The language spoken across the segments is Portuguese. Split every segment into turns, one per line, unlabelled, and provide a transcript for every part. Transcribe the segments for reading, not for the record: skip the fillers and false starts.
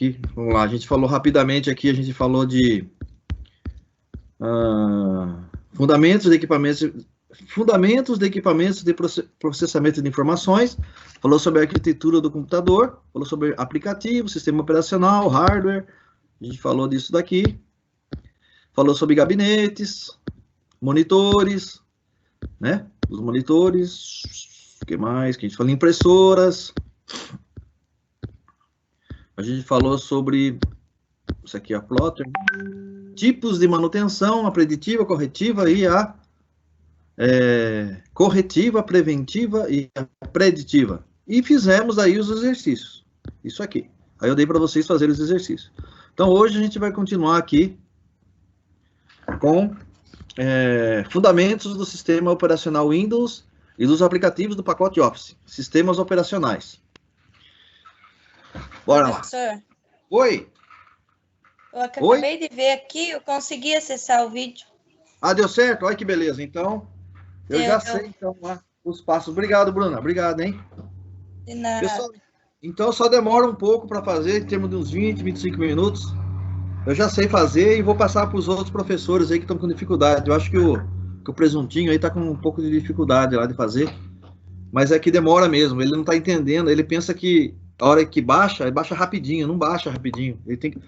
aqui. Vamos lá, a gente falou rapidamente aqui, a gente falou de fundamentos de equipamentos de processamento de informações, falou sobre a arquitetura do computador, falou sobre aplicativo, sistema operacional, hardware, a gente falou disso daqui, falou sobre gabinetes, monitores, né? Os monitores, o que mais? Que a gente falou, impressoras. A gente falou sobre, isso aqui é a plotter, tipos de manutenção, a preditiva, a corretiva e a corretiva, preventiva e a preditiva. E fizemos aí os exercícios. Isso aqui. Aí eu dei para vocês fazerem os exercícios. Então, hoje a gente vai continuar aqui com fundamentos do sistema operacional Windows e dos aplicativos do pacote Office. Sistemas operacionais. Bora lá.
Professor,
Oi.
eu acabei de ver aqui, eu consegui acessar o vídeo.
Ah, deu certo? Olha que beleza. Então, eu já sei então, lá, os passos. Obrigado, Bruna. Obrigado, hein?
De nada.
Pessoal, então só demora um pouco para fazer, em termos de uns 20, 25 minutos. Eu já sei fazer e vou passar para os outros professores aí que estão com dificuldade. Eu acho que o presuntinho aí está com um pouco de dificuldade lá de fazer. Mas é que demora mesmo, ele não está entendendo, ele pensa que a hora que baixa, ele baixa rapidinho, não baixa rapidinho.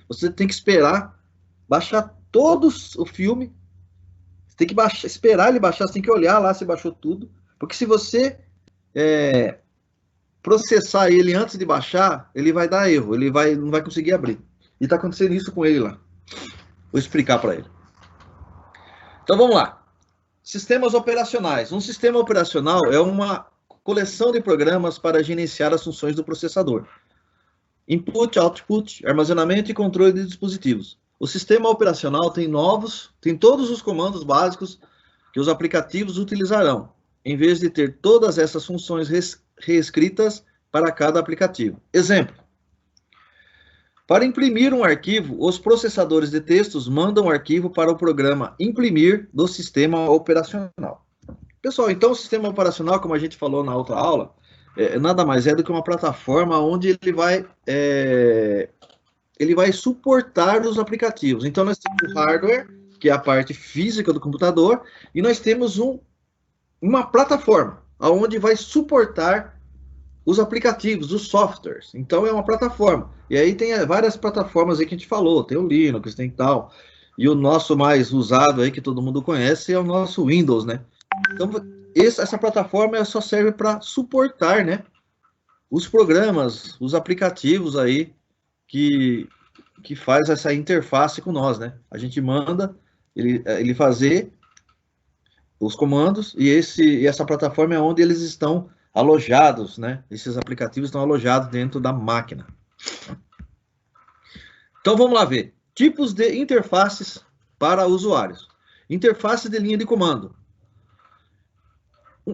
Você tem que esperar baixar todos o filme. Você tem que esperar ele baixar, você tem que olhar lá se baixou tudo. Porque se você processar ele antes de baixar, ele vai dar erro, não vai conseguir abrir. E está acontecendo isso com ele lá. Vou explicar para ele. Então vamos lá. Sistemas operacionais. Um sistema operacional é uma coleção de programas para gerenciar as funções do processador. Input, output, armazenamento e controle de dispositivos. O sistema operacional tem todos os comandos básicos que os aplicativos utilizarão, em vez de ter todas essas funções reescritas para cada aplicativo. Exemplo. Para imprimir um arquivo, os processadores de textos mandam o arquivo para o programa imprimir do sistema operacional. Pessoal, então o sistema operacional, como a gente falou na outra aula, nada mais é do que uma plataforma onde ele vai suportar os aplicativos. Então nós temos o hardware, que é a parte física do computador, e nós temos uma plataforma, onde vai suportar os aplicativos, os softwares. Então é uma plataforma. E aí tem várias plataformas aí que a gente falou, tem o Linux, tem tal. E o nosso mais usado aí, que todo mundo conhece, é o nosso Windows, né? Então, essa plataforma só serve para suportar, né, os programas, os aplicativos aí que faz essa interface com nós, né? A gente manda ele fazer os comandos e essa plataforma é onde eles estão alojados, né? Esses aplicativos estão alojados dentro da máquina. Então, vamos lá ver. Tipos de interfaces para usuários. Interface de linha de comando.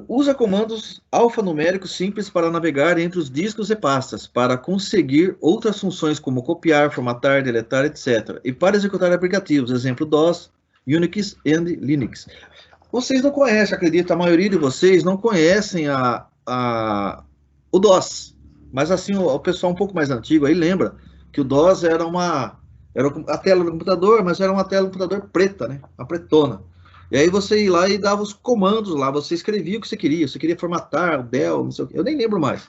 Usa comandos alfanuméricos simples para navegar entre os discos e pastas, para conseguir outras funções como copiar, formatar, deletar, etc. E para executar aplicativos, exemplo DOS, Unix e Linux. Vocês não conhecem, acredito, a maioria de vocês não conhecem o DOS. Mas assim, o pessoal um pouco mais antigo aí lembra que o DOS era a tela do computador, mas era uma tela do computador preta, né? A pretona. E aí você ia lá e dava os comandos lá, você escrevia o que você queria formatar, o Dell, não sei o que, eu nem lembro mais.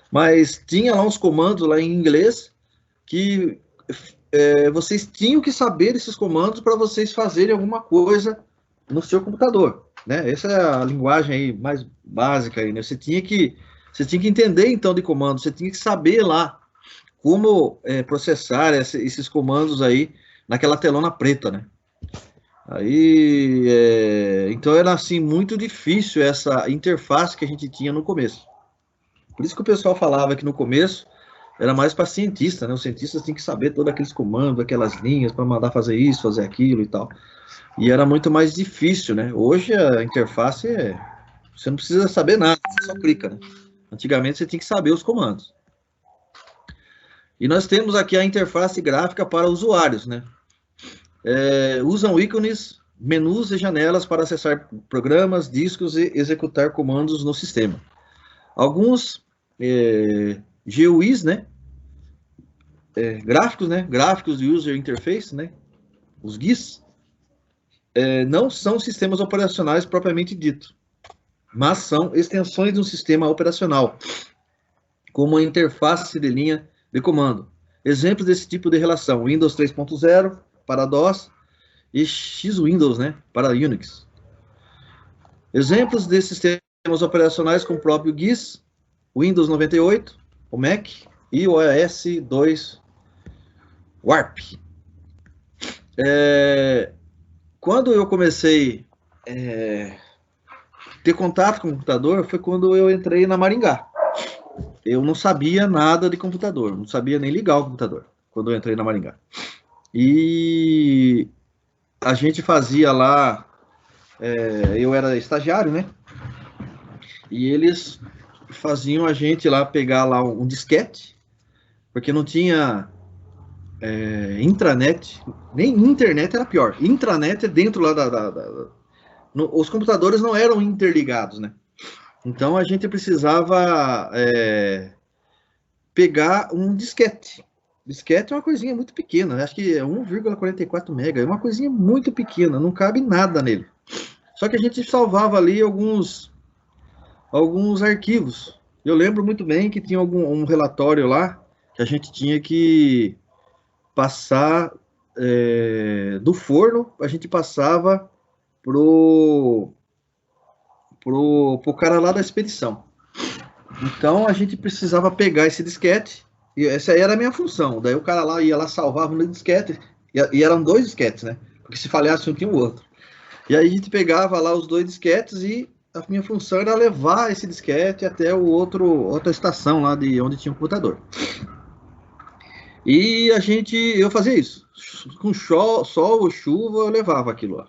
Mas tinha lá uns comandos lá em inglês que vocês tinham que saber esses comandos para vocês fazerem alguma coisa no seu computador, né? Essa é a linguagem aí mais básica aí, né? Você tinha que entender então de comandos, você tinha que saber lá como processar esses comandos aí naquela telona preta, né? Aí, então era assim muito difícil essa interface que a gente tinha no começo. Por isso que o pessoal falava que no começo era mais para cientista, né? Os cientistas tinham que saber todos aqueles comandos, aquelas linhas para mandar fazer isso, fazer aquilo e tal. E era muito mais difícil, né? Hoje a interface você não precisa saber nada, você só clica, né? Antigamente você tinha que saber os comandos. E nós temos aqui a interface gráfica para usuários, né? Usam ícones, menus e janelas para acessar programas, discos e executar comandos no sistema. Alguns GUIs, né? gráficos, né? Gráficos User Interface, né? Os GUIs, não são sistemas operacionais propriamente dito, mas são extensões de um sistema operacional, como a interface de linha de comando. Exemplos desse tipo de relação: Windows 3.0 para DOS e X-Windows, né, para Unix. Exemplos de sistemas operacionais com o próprio GUIS: Windows 98, o Mac e o OS 2 Warp. Quando eu comecei a ter contato com o computador, foi quando eu entrei na Maringá. Eu não sabia nada de computador, não sabia nem ligar o computador, quando eu entrei na Maringá. E a gente fazia lá, eu era estagiário, né? E eles faziam a gente lá pegar lá um disquete, porque não tinha intranet, nem internet era pior. Intranet é dentro lá os computadores não eram interligados, né? Então a gente precisava pegar um disquete. Disquete é uma coisinha muito pequena, acho que é 1,44 mega, é uma coisinha muito pequena, não cabe nada nele. Só que a gente salvava ali alguns arquivos. Eu lembro muito bem que tinha um relatório lá que a gente tinha que passar do forno, a gente passava pro cara lá da expedição. Então a gente precisava pegar esse disquete, e essa aí era a minha função. Daí o cara lá ia lá, salvava no disquete, e eram 2 disquetes, né? Porque se falhasse um tinha o outro. E aí a gente pegava lá os 2 disquetes e a minha função era levar esse disquete até outra estação lá de onde tinha o computador. E eu fazia isso. Com sol ou chuva, eu levava aquilo lá.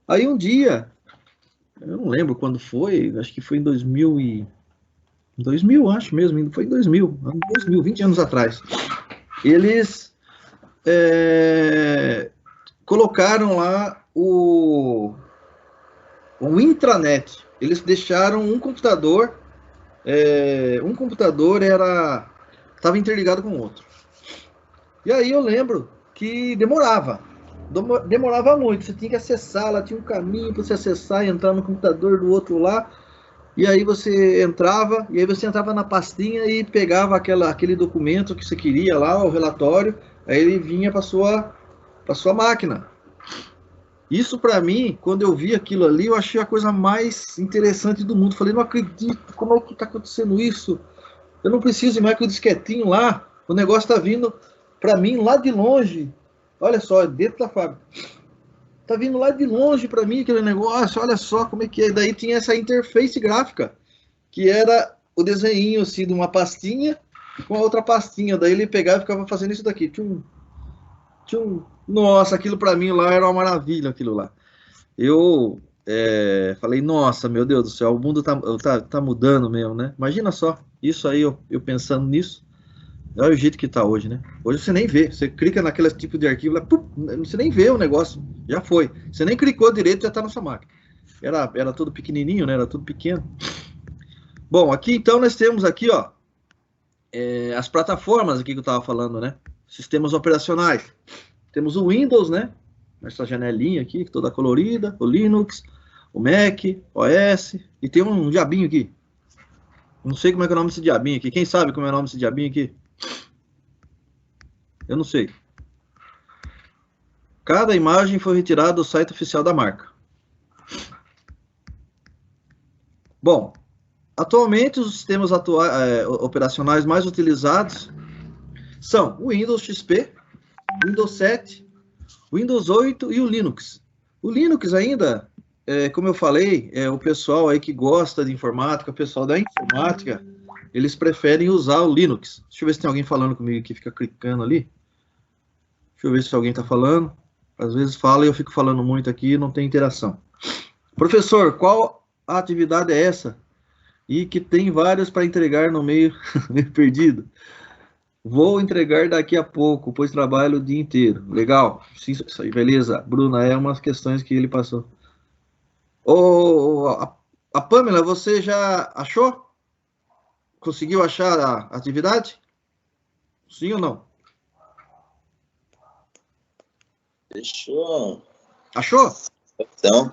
Aí um dia, eu não lembro quando foi, acho que foi em 2000, acho mesmo, foi em 2000, 20 anos atrás. Eles colocaram lá o intranet. Eles deixaram um computador estava interligado com o outro. E aí eu lembro que demorava muito. Você tinha que acessar, lá tinha um caminho para você acessar e entrar no computador do outro lá. E aí você entrava na pastinha e pegava aquele documento que você queria lá, o relatório, aí ele vinha para sua máquina. Isso para mim, quando eu vi aquilo ali, eu achei a coisa mais interessante do mundo. Falei, não acredito, como é que está acontecendo isso? Eu não preciso mais que o disquetinho lá, o negócio está vindo para mim lá de longe. Olha só, dentro da fábrica. Tá vindo lá de longe para mim aquele negócio, olha só como é que é. Daí tinha essa interface gráfica, que era o desenho assim, de uma pastinha com a outra pastinha. Daí ele pegava e ficava fazendo isso daqui. Tchum, tchum. Nossa, aquilo para mim lá era uma maravilha, aquilo lá. Eu falei, nossa, meu Deus do céu, o mundo tá mudando mesmo, né? Imagina só, isso aí, eu pensando nisso. Olha o jeito que tá hoje, né? Hoje você nem vê. Você clica naquele tipo de arquivo lá, você nem vê o negócio. Já foi. Você nem clicou direito, já tá na sua máquina. Era tudo pequenininho, né? Era tudo pequeno. Bom, aqui então nós temos aqui, ó, as plataformas aqui que eu tava falando, né? Sistemas operacionais. Temos o Windows, né? Essa janelinha aqui, toda colorida. O Linux, o Mac, OS. E tem um diabinho aqui. Não sei como é que é o nome desse diabinho aqui. Quem sabe como é o nome desse diabinho aqui? Eu não sei. Cada imagem foi retirada do site oficial da marca. Bom, atualmente os sistemas operacionais mais utilizados são o Windows XP, Windows 7, Windows 8 e o Linux. O Linux ainda, como eu falei, o pessoal aí que gosta de informática, o pessoal da informática, eles preferem usar o Linux. Deixa eu ver se tem alguém falando comigo que fica clicando ali. Deixa eu ver se alguém está falando. Às vezes fala e eu fico falando muito aqui e não tem interação. Professor, qual a atividade é essa? E que tem várias para entregar no meio perdido. Vou entregar daqui a pouco, pois trabalho o dia inteiro. Legal. Sim, isso aí, beleza. Bruna, é umas questões que ele passou. A Pamela, você já achou? Conseguiu achar a atividade? Sim ou não?
Fechou.
Achou?
Então.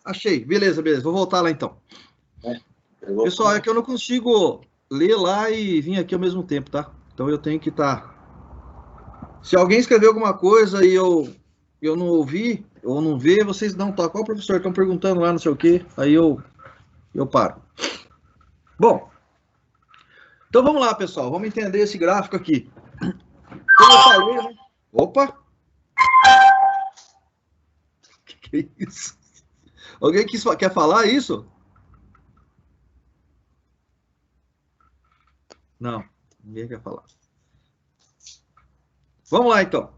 Achei. Beleza. Vou voltar lá então. Pessoal, é que eu não consigo ler lá e vir aqui ao mesmo tempo, tá? Então eu tenho que estar... Se alguém escrever alguma coisa e eu não ouvi ou não ver, vocês dão um toque. Qual professor? Estão perguntando lá, não sei o quê. Aí eu paro. Bom, então vamos lá, pessoal. Vamos entender esse gráfico aqui. Como eu falei, né? Opa! Que é isso? Alguém quer falar isso? Não, ninguém quer falar. Vamos lá, então.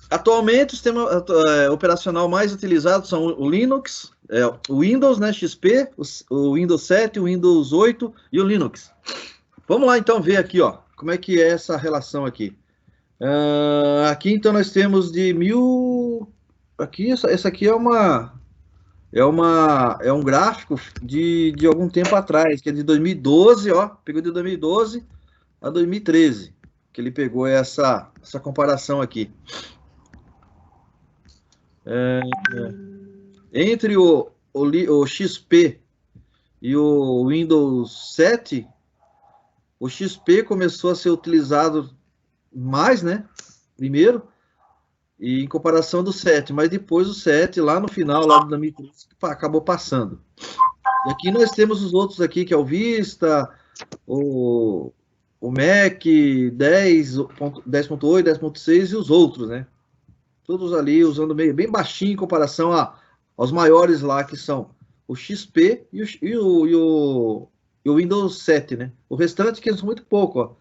Atualmente, o sistema operacional mais utilizado são o Linux, o Windows, né, XP, o Windows 7, o Windows 8 e o Linux. Vamos lá, então, ver aqui, ó, como é que é essa relação aqui. Aqui, então, nós temos de 1000... Aqui, essa aqui é um gráfico de algum tempo atrás, que é de 2012, ó, pegou de 2012 a 2013, que ele pegou essa comparação aqui. Entre o XP e o Windows 7, o XP começou a ser utilizado mais, né? Primeiro, e em comparação do 7, mas depois o 7, lá no final, lá de 2013, acabou passando. E aqui nós temos os outros aqui, que é o Vista, o Mac 10.8, 10.6 e os outros, né? Todos ali usando bem baixinho em comparação aos maiores lá, que são o XP e o Windows 7, né? O restante que são muito pouco, ó.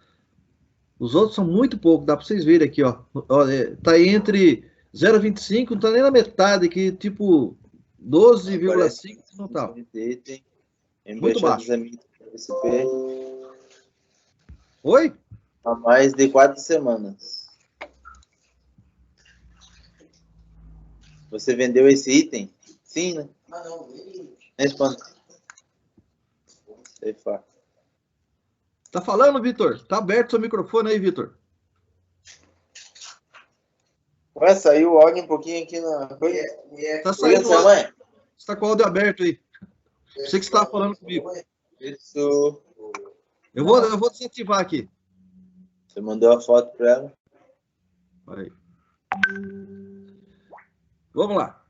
Os outros são muito pouco, dá para vocês verem aqui, ó. Tá entre 0,25, não tá nem na metade, que tipo 12,5 não tá. Muito baixo. Oi?
Há mais de 4 semanas. Você vendeu esse item? Sim, né? Ah, não. Responda.
Tá falando, Vitor? Tá aberto seu microfone aí, Vitor.
Ué, saiu o áudio um pouquinho aqui na...
Tá saindo o áudio. Você tá com o áudio aberto aí. Você que está falando comigo.
Isso.
Eu vou desativar aqui.
Você mandou a foto para ela?
Aí. Vamos lá.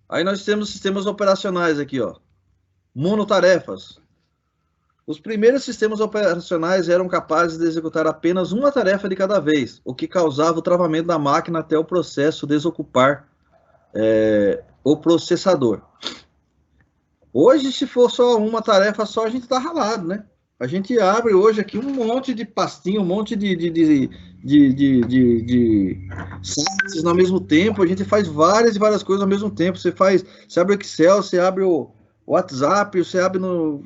Aí nós temos sistemas operacionais aqui, ó. Monotarefas. Os primeiros sistemas operacionais eram capazes de executar apenas uma tarefa de cada vez, o que causava o travamento da máquina até o processo desocupar o processador. Hoje, se for só uma tarefa só, a gente está ralado, né? A gente abre hoje aqui um monte de pastinha, um monte de sites ao mesmo tempo, a gente faz várias e várias coisas ao mesmo tempo. Você abre o Excel, você abre o WhatsApp, você abre o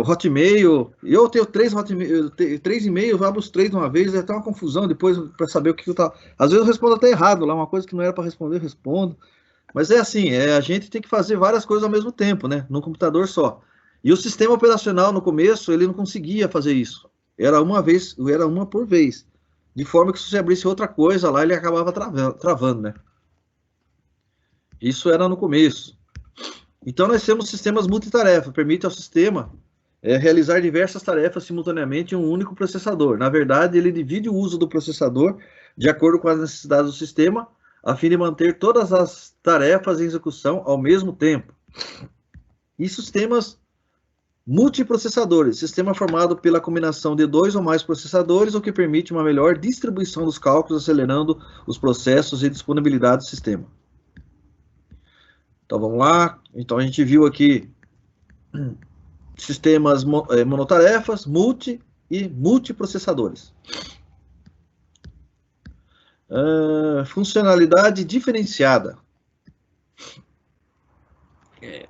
Hotmail. Eu tenho 3 e-mails, eu abro os 3 de uma vez, é até uma confusão depois para saber o que eu tá. Às vezes eu respondo até errado lá, uma coisa que não era para responder, eu respondo. Mas é assim, a gente tem que fazer várias coisas ao mesmo tempo, né? Num computador só. E o sistema operacional, no começo, ele não conseguia fazer isso. Era uma por vez. De forma que se você abrisse outra coisa lá, ele acabava travando, né? Isso era no começo. Então, nós temos sistemas multitarefa, permite ao sistema realizar diversas tarefas simultaneamente em um único processador. Na verdade, ele divide o uso do processador de acordo com as necessidades do sistema, a fim de manter todas as tarefas em execução ao mesmo tempo. E sistemas multiprocessadores, sistema formado pela combinação de 2 ou mais processadores, o que permite uma melhor distribuição dos cálculos, acelerando os processos e disponibilidade do sistema. Então, vamos lá. Então, a gente viu aqui sistemas monotarefas, multi e multiprocessadores. Funcionalidade diferenciada.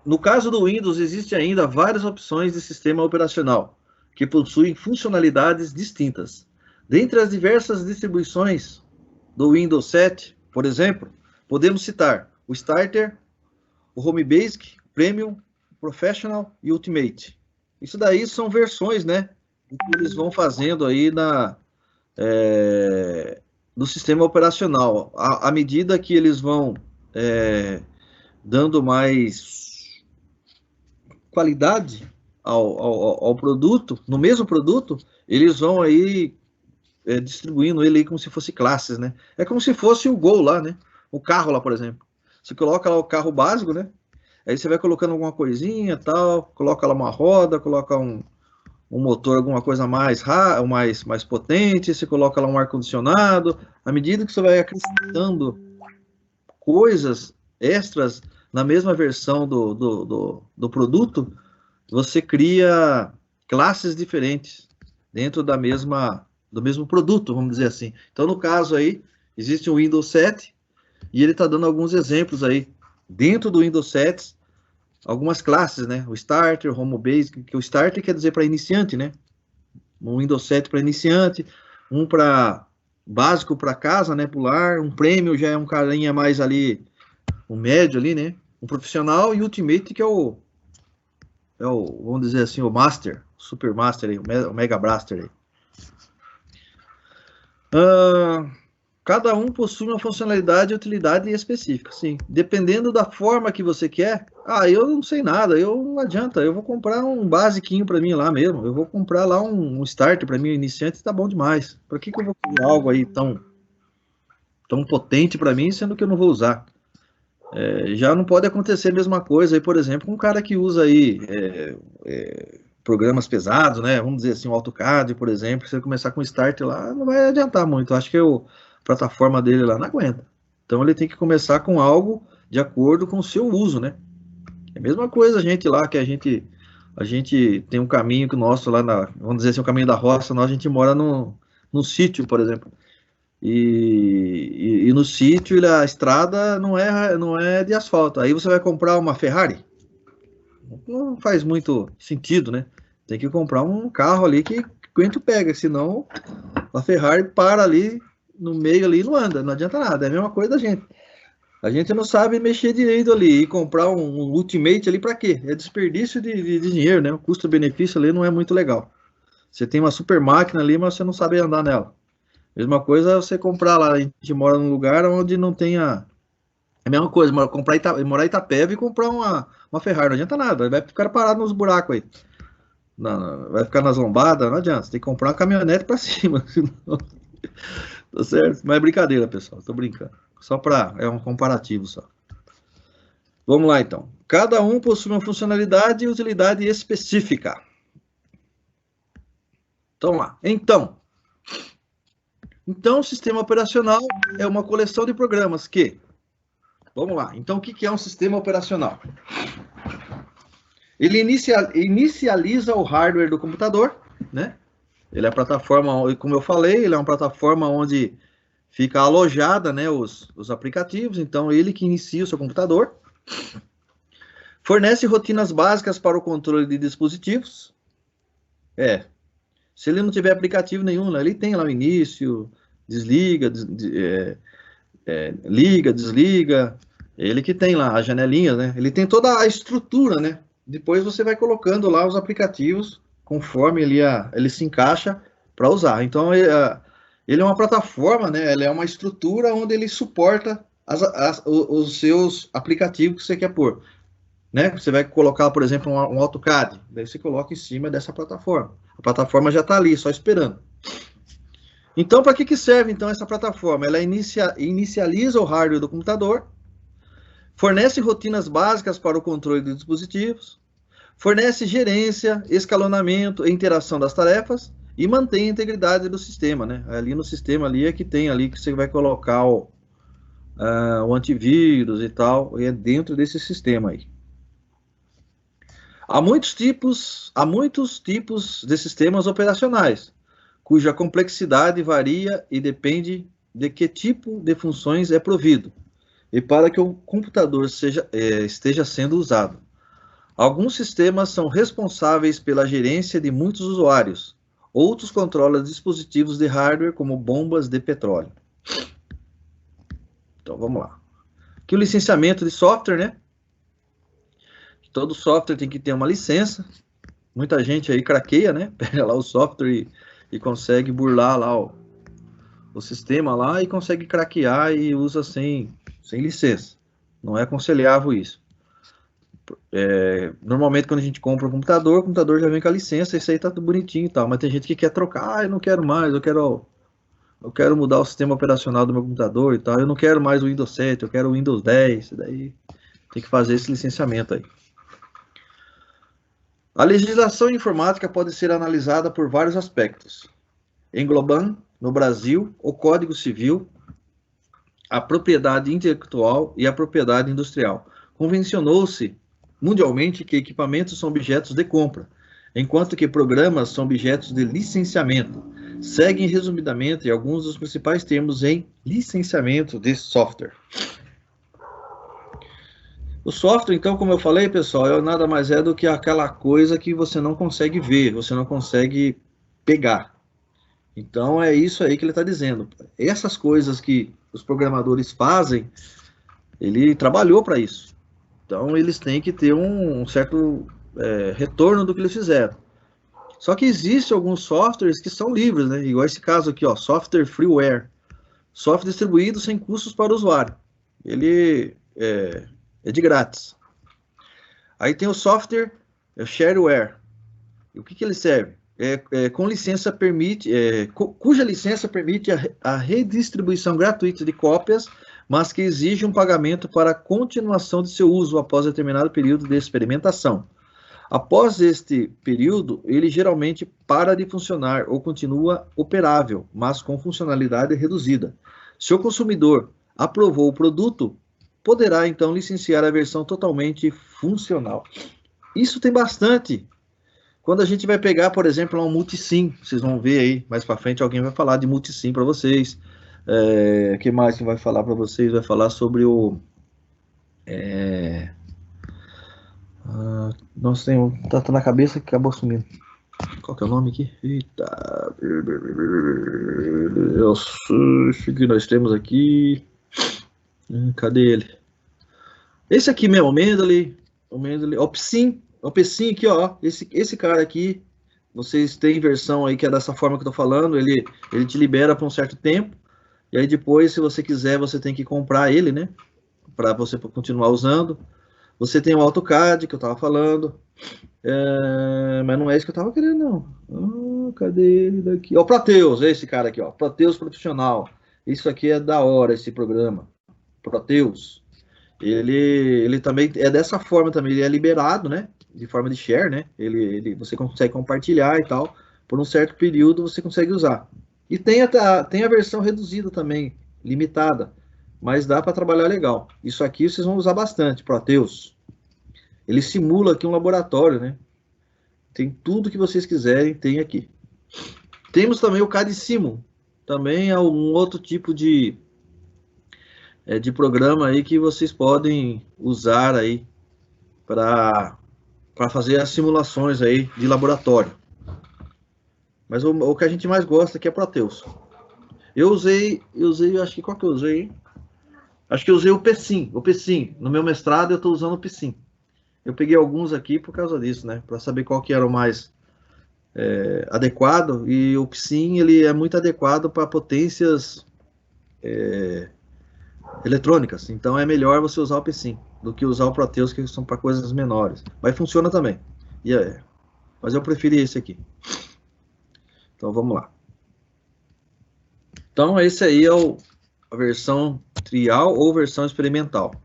No caso do Windows, existe ainda várias opções de sistema operacional que possuem funcionalidades distintas. Dentre as diversas distribuições do Windows 7, por exemplo, podemos citar o Starter, o Home Basic, Premium, Professional e Ultimate. Isso daí são versões, né, que eles vão fazendo aí no sistema operacional. À medida que eles vão dando mais qualidade ao produto, no mesmo produto, eles vão aí distribuindo ele aí como se fosse classes, né? É como se fosse o Gol lá, né? O carro lá, por exemplo. Você coloca lá o carro básico, né? Aí você vai colocando alguma coisinha, tal, coloca lá uma roda, coloca um motor, alguma coisa mais potente, você coloca lá um ar-condicionado. À medida que você vai acrescentando coisas extras na mesma versão do produto, você cria classes diferentes dentro do mesmo produto, vamos dizer assim. Então, no caso aí, existe o Windows 7 e ele está dando alguns exemplos aí. Dentro do Windows 7, algumas classes, né? O Starter, o Home Basic, que o Starter quer dizer para iniciante, né? Um Windows 7 para iniciante, um para básico para casa, né? Para o lar, um Premium já é um carinha mais ali, um médio ali, né? Um profissional e Ultimate, que é o vamos dizer assim, o Master, Super Master aí, o Mega Blaster aí. Cada um possui uma funcionalidade e utilidade específica, sim. Dependendo da forma que você quer, eu não sei nada, não adianta, eu vou comprar um basiquinho para mim lá mesmo, eu vou comprar lá um starter para mim, iniciante, tá bom demais. Para que eu vou comprar algo aí tão potente para mim, sendo que eu não vou usar? Já não pode acontecer a mesma coisa aí, por exemplo, com um cara que usa aí programas pesados, né? Vamos dizer assim, o AutoCAD, por exemplo, se ele começar com o starter lá, não vai adiantar muito. Eu acho que a plataforma dele lá não aguenta. Então ele tem que começar com algo de acordo com o seu uso, né? É a mesma coisa a gente lá, que a gente tem um caminho que o nosso lá, vamos dizer assim, o caminho da roça, a gente mora num sítio, por exemplo. E no sítio a estrada não é de asfalto. Aí você vai comprar uma Ferrari? Não faz muito sentido, né? Tem que comprar um carro ali que aguente o pega, senão a Ferrari para ali no meio ali e não anda, não adianta nada. É a mesma coisa da gente. A gente não sabe mexer direito ali e comprar um Ultimate ali para quê? É desperdício de dinheiro, né? O custo-benefício ali não é muito legal. Você tem uma super máquina ali, mas você não sabe andar nela. Mesma coisa você comprar lá, a gente mora num lugar onde não tenha... É a mesma coisa, morar em Itapeva e comprar uma Ferrari, não adianta nada, vai ficar parado nos buracos aí. Não, vai ficar nas lombadas, não adianta, você tem que comprar uma caminhonete para cima, senão... Tá certo? Mas é brincadeira, pessoal, tô brincando. É um comparativo só. Vamos lá, então. Cada um possui uma funcionalidade e utilidade específica. Então, lá. Então, o sistema operacional é uma coleção de programas que... Vamos lá. Então, o que é um sistema operacional? Ele inicializa o hardware do computador, né? Ele é a plataforma, como eu falei, ele é uma plataforma onde fica alojada, né, os aplicativos. Então, ele que inicia o seu computador. Fornece rotinas básicas para o controle de dispositivos. Se ele não tiver aplicativo nenhum, ele tem lá o início, desliga, liga, desliga. Ele que tem lá as janelinhas, né? Ele tem toda a estrutura, né? Depois você vai colocando lá os aplicativos conforme ele se encaixa para usar. Então, ele é uma plataforma, né? Ele é uma estrutura onde ele suporta os seus aplicativos que você quer pôr. Né? Você vai colocar, por exemplo, um AutoCAD, daí você coloca em cima dessa plataforma. A plataforma já está ali, só esperando. Então, para que serve então essa plataforma? Ela inicializa o hardware do computador, fornece rotinas básicas para o controle de dispositivos, fornece gerência, escalonamento e interação das tarefas e mantém a integridade do sistema, né? Ali no sistema ali é que tem ali que você vai colocar o antivírus e tal, e é dentro desse sistema aí. Há muitos tipos de sistemas operacionais, cuja complexidade varia e depende de que tipo de funções é provido e para que o computador esteja sendo usado. Alguns sistemas são responsáveis pela gerência de muitos usuários, outros controlam dispositivos de hardware como bombas de petróleo. Então, vamos lá. Aqui o licenciamento de software, né? Todo software tem que ter uma licença. Muita gente aí craqueia, né? Pega lá o software e consegue burlar lá o sistema lá e consegue craquear e usa sem licença. Não é aconselhável isso. Normalmente quando a gente compra um computador, o computador já vem com a licença, isso aí tá tudo bonitinho e tal, mas tem gente que quer trocar, eu não quero mais, eu quero mudar o sistema operacional do meu computador e tal, eu não quero mais o Windows 7, eu quero o Windows 10, daí tem que fazer esse licenciamento aí. A legislação informática pode ser analisada por vários aspectos, englobando, no Brasil, o Código Civil, a propriedade intelectual e a propriedade industrial. Convencionou-se mundialmente que equipamentos são objetos de compra, enquanto que programas são objetos de licenciamento. Seguem resumidamente alguns dos principais termos em licenciamento de software. O software, então, como eu falei, pessoal, nada mais é do que aquela coisa que você não consegue ver, você não consegue pegar. Então, é isso aí que ele está dizendo. Essas coisas que os programadores fazem, ele trabalhou para isso. Então, eles têm que ter um certo retorno do que eles fizeram. Só que existem alguns softwares que são livres, né? Igual esse caso aqui, ó, software freeware. Software distribuído sem custos para o usuário. Ele é de grátis. Aí tem o software shareware. E o que ele serve? Com licença cuja licença permite a redistribuição gratuita de cópias, mas que exige um pagamento para a continuação de seu uso após determinado período de experimentação. Após este período, ele geralmente para de funcionar ou continua operável, mas com funcionalidade reduzida. Se o consumidor aprovou o produto, poderá então licenciar a versão totalmente funcional. Isso tem bastante. Quando a gente vai pegar, por exemplo, um multisim, vocês vão ver aí, mais para frente alguém vai falar de multisim para vocês. O que mais que vai falar para vocês? Vai falar sobre o... nossa, tá na cabeça que acabou sumindo. Qual que é o nome aqui? Eita. O que nós temos aqui? Cadê ele? Esse aqui mesmo, o Mendeley, o Psim aqui, ó, esse cara aqui, vocês têm versão aí que é dessa forma que eu tô falando, ele te libera por um certo tempo, e aí depois, se você quiser, você tem que comprar ele, né, para você continuar usando. Você tem o AutoCAD, que eu tava falando, mas não é isso que eu tava querendo, não. Cadê ele daqui? Ó, Proteus, esse cara aqui, ó, Proteus Profissional. Isso aqui é da hora, esse programa. Proteus. Ele também é dessa forma também, ele é liberado, né, de forma de share, né, você consegue compartilhar e tal, por um certo período você consegue usar. E tem a versão reduzida também, limitada, mas dá para trabalhar legal. Isso aqui vocês vão usar bastante, Proteus. Ele simula aqui um laboratório, né, tem tudo que vocês quiserem, tem aqui. Temos também o CAD-Simo, também é um outro tipo de programa aí que vocês podem usar aí para fazer as simulações aí de laboratório. Mas o que a gente mais gosta aqui é Proteus. Eu usei, acho que qual que eu usei? Acho que eu usei o PSIM. No meu mestrado eu estou usando o PSIM. Eu peguei alguns aqui por causa disso, né? Para saber qual que era o mais adequado. E o PSIM, ele é muito adequado para potências eletrônicas, então é melhor você usar o PSIM do que usar o Proteus, que são para coisas menores, mas funciona também. Mas eu preferi esse aqui. Então vamos lá. Então esse aí é a versão trial ou versão experimental.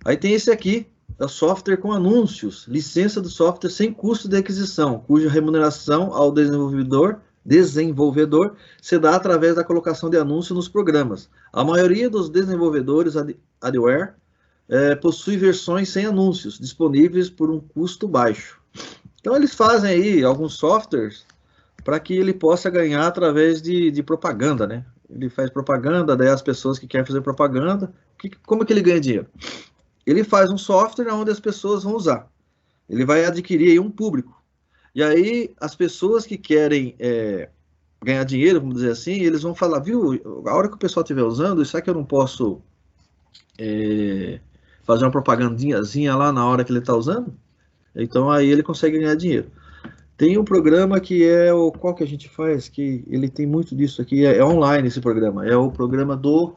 Aí tem esse aqui, é o software com anúncios, licença do software sem custo de aquisição, cuja remuneração ao desenvolvedor se dá através da colocação de anúncios nos programas. A maioria dos desenvolvedores adware possui versões sem anúncios, disponíveis por um custo baixo. Então, eles fazem aí alguns softwares para que ele possa ganhar através de propaganda, né? Ele faz propaganda, daí as pessoas que querem fazer propaganda, como é que ele ganha dinheiro? Ele faz um software onde as pessoas vão usar. Ele vai adquirir aí um público. E aí, as pessoas que querem ganhar dinheiro, vamos dizer assim, eles vão falar, viu, a hora que o pessoal estiver usando, isso aqui eu não posso fazer uma propagandinhazinha lá na hora que ele está usando? Então aí ele consegue ganhar dinheiro. Tem um programa que é o qual que a gente faz, que ele tem muito disso aqui, é online esse programa, é o programa do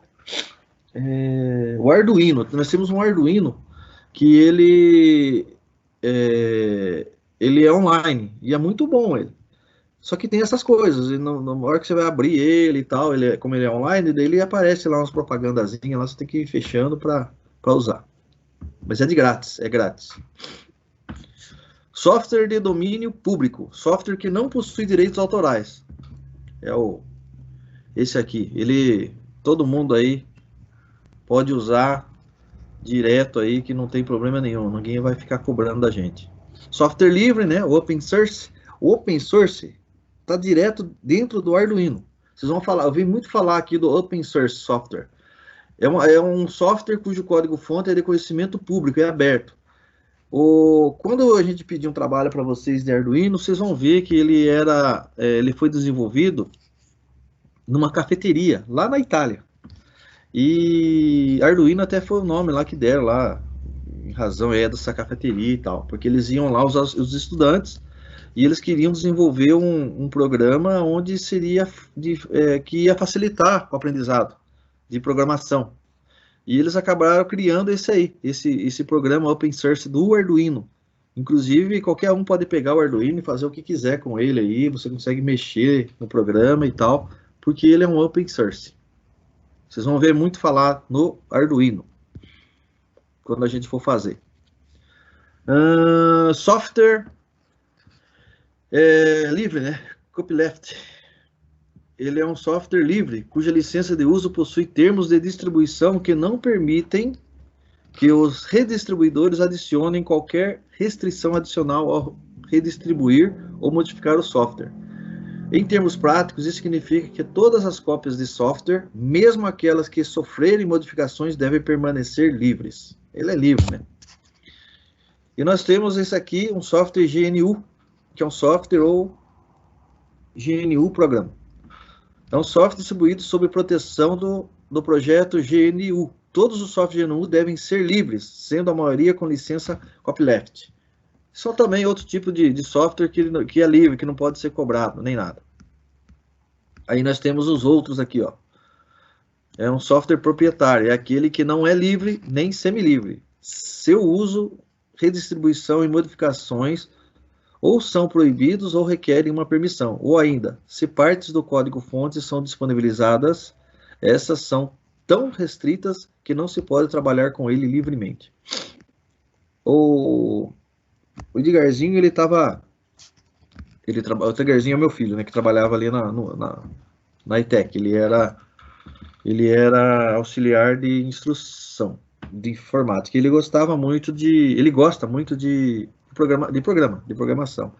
o Arduino. Nós temos um Arduino que ele é online e é muito bom ele. Só que tem essas coisas, e na hora que você vai abrir ele e tal, como ele é online, daí ele aparece lá umas propagandazinhas, lá você tem que ir fechando para usar. Mas é de grátis, é grátis. Software de domínio público, software que não possui direitos autorais. Esse aqui, todo mundo aí pode usar direto aí, que não tem problema nenhum, ninguém vai ficar cobrando da gente. Software livre, né, open source. O open source está direto dentro do Arduino. Vocês vão falar, eu vi muito falar aqui do open source software. É um software cujo código-fonte é de conhecimento público, é aberto. Quando a gente pedir um trabalho para vocês de Arduino, vocês vão ver que ele foi desenvolvido numa cafeteria, lá na Itália. E Arduino até foi o nome lá que deram lá, em razão dessa cafeteria e tal, porque eles iam lá, os estudantes, e eles queriam desenvolver um programa onde que ia facilitar o aprendizado de programação. E eles acabaram criando esse programa open source do Arduino. Inclusive, qualquer um pode pegar o Arduino e fazer o que quiser com ele aí, você consegue mexer no programa e tal, porque ele é um open source. Vocês vão ver muito falar no Arduino, quando a gente for fazer. Software livre, né? Copyleft. Ele é um software livre, cuja licença de uso possui termos de distribuição que não permitem que os redistribuidores adicionem qualquer restrição adicional ao redistribuir ou modificar o software. Em termos práticos, isso significa que todas as cópias de software, mesmo aquelas que sofrerem modificações, devem permanecer livres. Ele é livre, né? E nós temos esse aqui, um software GNU, que é um software ou GNU Programa. É um software distribuído sob proteção do projeto GNU. Todos os softwares GNU devem ser livres, sendo a maioria com licença copyleft. São também outro tipo de software que é livre, que não pode ser cobrado, nem nada. Aí nós temos os outros aqui, ó. É um software proprietário, é aquele que não é livre nem semi-livre. Seu uso, redistribuição e modificações ou são proibidos ou requerem uma permissão. Ou ainda, se partes do código-fonte são disponibilizadas, essas são tão restritas que não se pode trabalhar com ele livremente. O Edgarzinho, o Edgarzinho é meu filho, né, que trabalhava ali na ITEC. Ele era auxiliar de instrução de informática. Ele gosta muito de programação.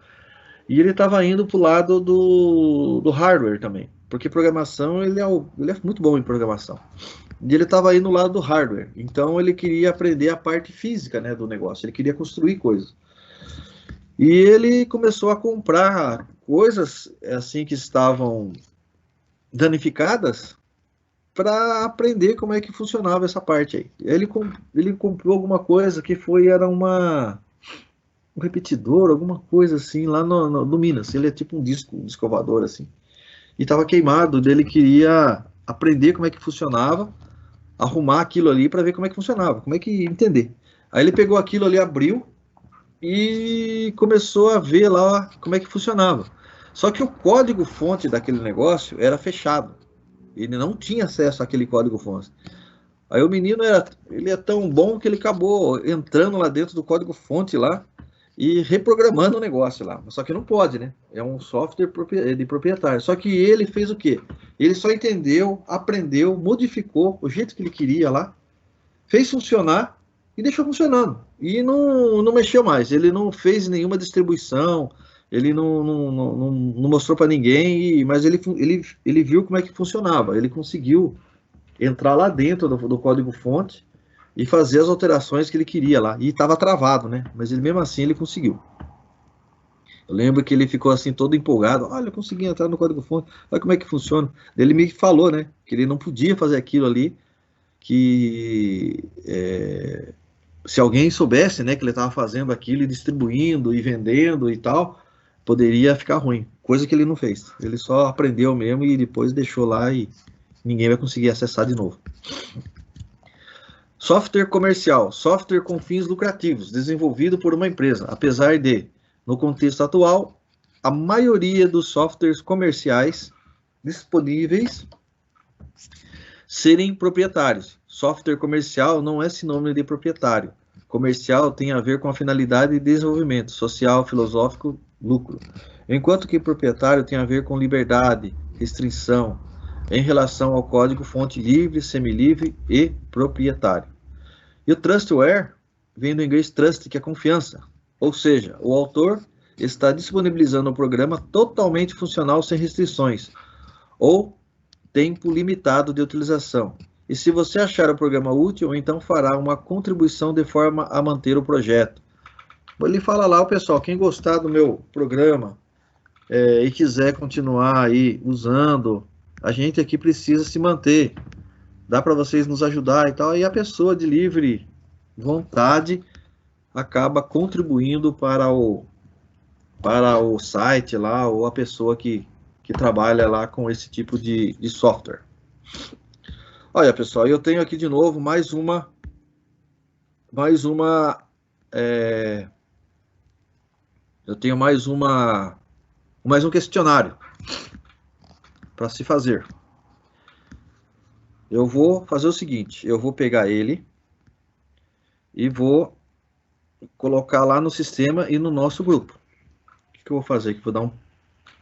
E ele estava indo para o lado do hardware também, porque programação, ele é muito bom em programação. E ele estava indo no lado do hardware, então ele queria aprender a parte física, né, do negócio, ele queria construir coisas. E ele começou a comprar coisas assim que estavam danificadas para aprender como é que funcionava essa parte aí. Ele comprou alguma coisa que era um repetidor, alguma coisa assim, lá no Minas. Ele é tipo um disco escovador, assim. E estava queimado, ele queria aprender como é que funcionava, arrumar aquilo ali para ver como é que funcionava, como é que entender. Aí ele pegou aquilo ali, abriu e começou a ver lá como é que funcionava. Só que o código-fonte daquele negócio era fechado. Ele não tinha acesso àquele código-fonte. Aí o menino ele é tão bom que ele acabou entrando lá dentro do código-fonte lá e reprogramando o negócio lá. Só que não pode, né? É um software de proprietário. Só que ele fez o quê? Ele só entendeu, aprendeu, modificou o jeito que ele queria lá, fez funcionar e deixou funcionando. E não mexeu mais. Ele não fez nenhuma distribuição, ele não mostrou para ninguém, mas ele viu como é que funcionava. Ele conseguiu entrar lá dentro do código-fonte e fazer as alterações que ele queria lá. E estava travado, né? Mas ele mesmo assim ele conseguiu. Eu lembro que ele ficou assim todo empolgado. Olha, eu consegui entrar no código-fonte. Olha como é que funciona. Ele me falou, né? Que ele não podia fazer aquilo ali, que se alguém soubesse, né, que ele estava fazendo aquilo e distribuindo e vendendo e tal, poderia ficar ruim. Coisa que ele não fez. Ele só aprendeu mesmo e depois deixou lá e ninguém vai conseguir acessar de novo. Software comercial, software com fins lucrativos, desenvolvido por uma empresa, apesar de, no contexto atual, a maioria dos softwares comerciais disponíveis serem proprietários. Software comercial não é sinônimo de proprietário. Comercial tem a ver com a finalidade de desenvolvimento social, filosófico, lucro. Enquanto que proprietário tem a ver com liberdade, restrição, em relação ao código-fonte livre, semilivre e proprietário. E o trustware vem do inglês trust, que é confiança. Ou seja, o autor está disponibilizando um programa totalmente funcional sem restrições ou tempo limitado de utilização. E se você achar o programa útil, então fará uma contribuição de forma a manter o projeto. Ele fala lá, pessoal, quem gostar do meu programa e quiser continuar aí usando, a gente aqui precisa se manter. Dá para vocês nos ajudar e tal. E a pessoa de livre vontade acaba contribuindo para o site lá, ou a pessoa que trabalha lá com esse tipo de software. Olha, pessoal, eu tenho aqui de novo mais um questionário para se fazer. Eu vou fazer o seguinte, eu vou pegar ele e vou colocar lá no sistema e no nosso grupo. O que eu vou fazer aqui? Vou dar um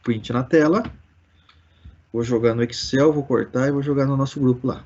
print na tela, vou jogar no Excel, vou cortar e vou jogar no nosso grupo lá.